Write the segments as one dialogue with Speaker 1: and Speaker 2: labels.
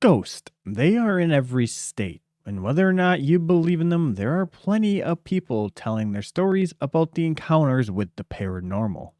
Speaker 1: Ghosts. They are in every state. And whether or not you believe in them, there are plenty of people telling their stories about the encounters with the paranormal.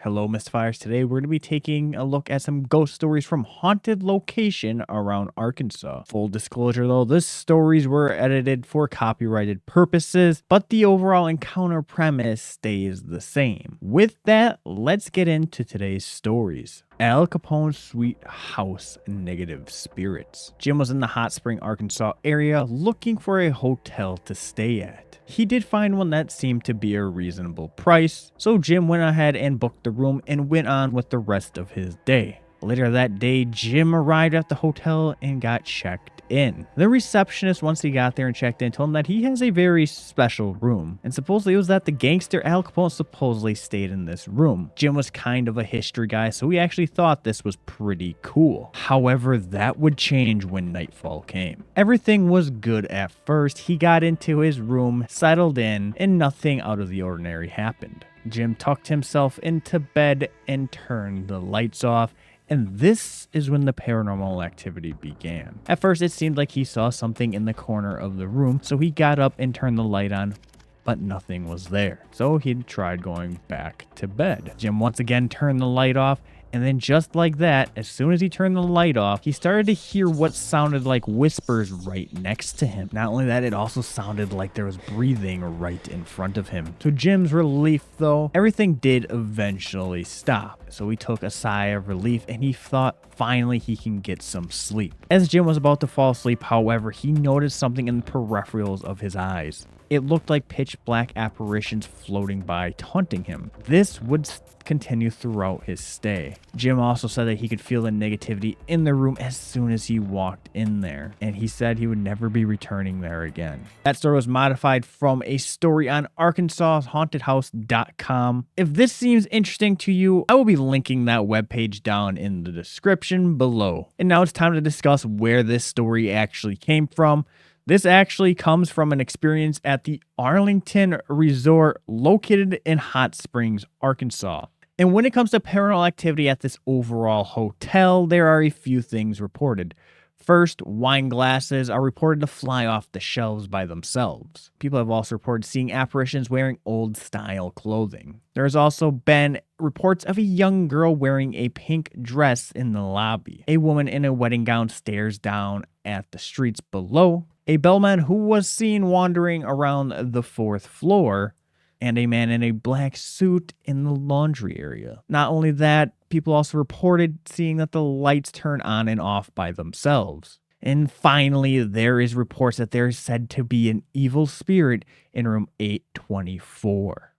Speaker 1: Hello, Mystifiers. Today we're going to be taking a look at some ghost stories from haunted location around Arkansas. Full disclosure though, these stories were edited for copyrighted purposes, but the overall encounter premise stays the same. With that, let's get into today's stories. Al Capone's sweet house negative spirits. Jim was in the Hot Spring, Arkansas area looking for a hotel to stay at. He did find one that seemed to be a reasonable price, so Jim went ahead and booked the room and went on with the rest of his day. Later that day, Jim arrived at the hotel and got checked in. The receptionist, once he got there and checked in, told him that he has a very special room, and supposedly it was that the gangster Al Capone supposedly stayed in this room. Jim was kind of a history guy, so he actually thought this was pretty cool. However, that would change when nightfall came. Everything was good at first. He got into his room, settled in, and nothing out of the ordinary happened. Jim tucked himself into bed and turned the lights off. And this is when the paranormal activity began. At first, it seemed like he saw something in the corner of the room, so he got up and turned the light on, but nothing was there. So he tried going back to bed. Jim once again turned the light off, and then just like that, as soon as he turned the light off, he started to hear what sounded like whispers right next to him. Not only that, it also sounded like there was breathing right in front of him. To Jim's relief though, everything did eventually stop. So he took a sigh of relief and he thought finally he can get some sleep. As Jim was about to fall asleep, however, he noticed something in the peripherals of his eyes. It looked like pitch black apparitions floating by, taunting him. This would continue throughout his stay. Jim also said that he could feel the negativity in the room as soon as he walked in there, and he said he would never be returning there again. That story was modified from a story on ArkansasHauntedHouse.com. If this seems interesting to you, I will be linking that webpage down in the description below. And now it's time to discuss where this story actually came from. This actually comes from an experience at the Arlington Resort located in Hot Springs, Arkansas. And when it comes to paranormal activity at this overall hotel, there are a few things reported. First, wine glasses are reported to fly off the shelves by themselves. People have also reported seeing apparitions wearing old-style clothing. There has also been reports of a young girl wearing a pink dress in the lobby. A woman in a wedding gown stares down at the streets below. A bellman who was seen wandering around the 4th floor, and a man in a black suit in the laundry area. Not only that, people also reported seeing that the lights turn on and off by themselves. And finally, there is reports that there is said to be an evil spirit in room 824.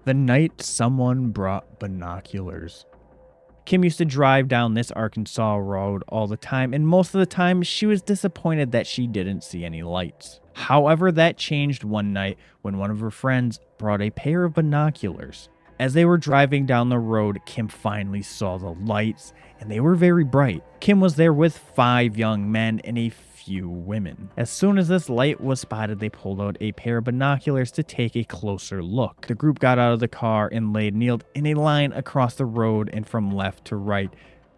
Speaker 1: The night someone brought binoculars. Kim used to drive down this Arkansas road all the time, and most of the time she was disappointed that she didn't see any lights. However, that changed one night when one of her friends brought a pair of binoculars. As they were driving down the road, Kim finally saw the lights, and they were very bright. Kim was there with 5 young men and a few women. As soon as this light was spotted, they pulled out a pair of binoculars to take a closer look. The group got out of the car and kneeled in a line across the road, and from left to right,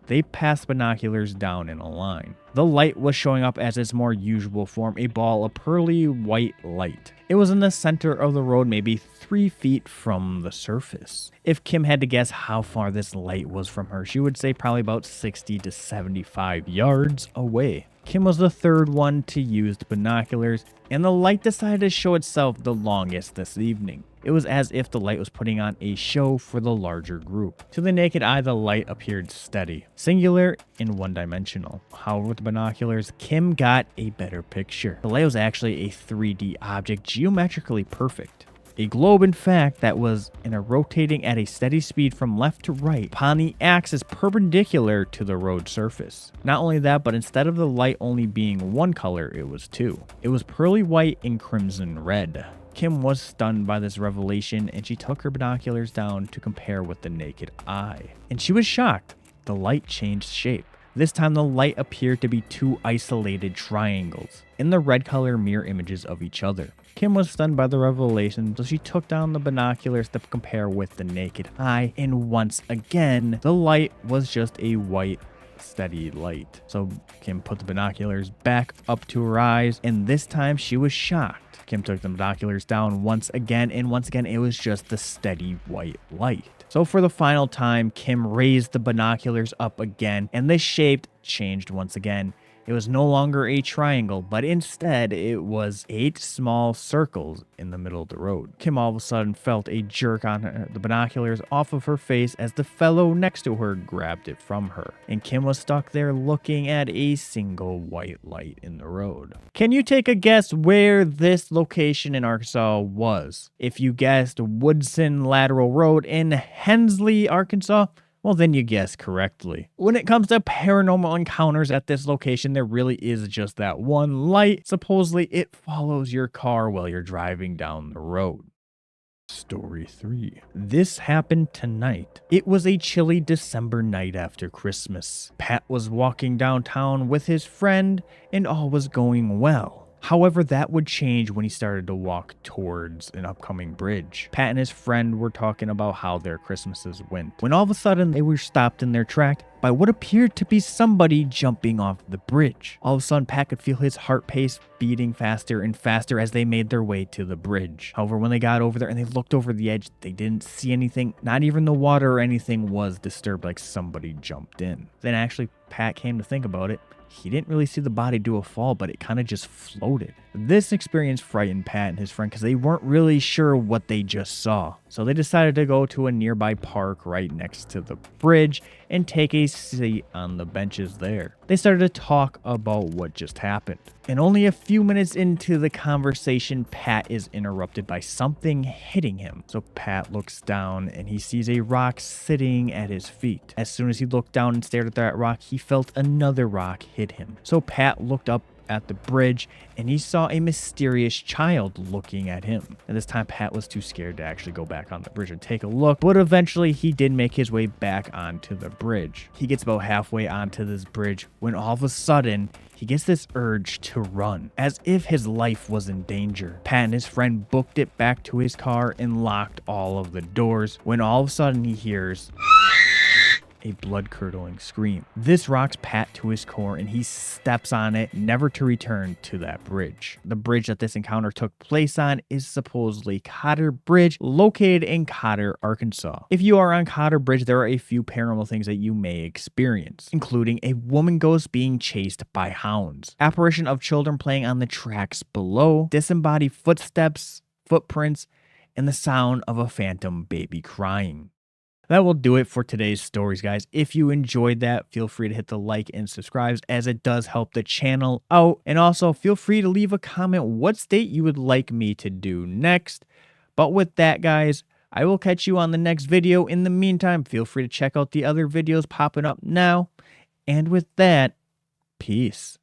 Speaker 1: they passed binoculars down in a line. The light was showing up as its more usual form, a ball of pearly white light. It was in the center of the road, maybe 3 feet from the surface. If Kim had to guess how far this light was from her, she would say probably about 60 to 75 yards away. Kim was the 3rd one to use the binoculars, and the light decided to show itself the longest this evening. It was as if the light was putting on a show for the larger group. To the naked eye, the light appeared steady, singular, and one-dimensional. However, with the binoculars, Kim got a better picture. The light was actually a 3D object, geometrically perfect. A globe, in fact, that was rotating at a steady speed from left to right upon the axis perpendicular to the road surface. Not only that, but instead of the light only being one color, it was 2. It was pearly white and crimson red. Kim was stunned by this revelation, and she took her binoculars down to compare with the naked eye. And she was shocked. The light changed shape. This time the light appeared to be two isolated triangles in the red color mirror images of each other. Kim was stunned by the revelation, so she took down the binoculars to compare with the naked eye, and once again, the light was just a white steady light. So Kim put the binoculars back up to her eyes, and this time she was shocked. Kim took the binoculars down once again, and once again it was just the steady white light. So for the final time, Kim raised the binoculars up again, and the shape changed once again. It was no longer a triangle, but instead it was 8 small circles in the middle of the road. Kim all of a sudden felt a jerk on the binoculars off of her face as the fellow next to her grabbed it from her. And Kim was stuck there looking at a single white light in the road. Can you take a guess where this location in Arkansas was? If you guessed Woodson Lateral Road in Hensley, Arkansas, well, then you guessed correctly. When it comes to paranormal encounters at this location, there really is just that one light. Supposedly, it follows your car while you're driving down the road. Story 3. This happened tonight. It was a chilly December night after Christmas. Pat was walking downtown with his friend, and all was going well. However, that would change when he started to walk towards an upcoming bridge. Pat and his friend were talking about how their Christmases went, when all of a sudden they were stopped in their track by what appeared to be somebody jumping off the bridge. All of a sudden, Pat could feel his heart pace beating faster and faster as they made their way to the bridge. However, when they got over there and they looked over the edge, they didn't see anything. Not even the water or anything was disturbed, like somebody jumped in. Then actually, Pat came to think about it. He didn't really see the body do a fall, but it kind of just floated. This experience frightened Pat and his friend because they weren't really sure what they just saw. So they decided to go to a nearby park right next to the bridge and take a seat on the benches there. They started to talk about what just happened. And only a few minutes into the conversation, Pat is interrupted by something hitting him. So Pat looks down and he sees a rock sitting at his feet. As soon as he looked down and stared at that rock, he felt another rock hit him. So Pat looked up at the bridge and he saw a mysterious child looking at him. And this time Pat was too scared to actually go back on the bridge and take a look, but eventually he did make his way back onto the bridge. He gets about halfway onto this bridge when all of a sudden he gets this urge to run, as if his life was in danger. Pat and his friend booked it back to his car and locked all of the doors when all of a sudden he hears a blood-curdling scream. This rocks Pat to his core and he steps on it, never to return to that bridge. The bridge that this encounter took place on is supposedly Cotter Bridge, located in Cotter, Arkansas. If you are on Cotter Bridge, there are a few paranormal things that you may experience, including a woman ghost being chased by hounds, apparition of children playing on the tracks below, disembodied footsteps, footprints, and the sound of a phantom baby crying. That will do it for today's stories, guys. If you enjoyed that, feel free to hit the like and subscribe, as it does help the channel out. And also feel free to leave a comment what state you would like me to do next. But with that, guys, I will catch you on the next video. In the meantime, feel free to check out the other videos popping up now. And with that, peace.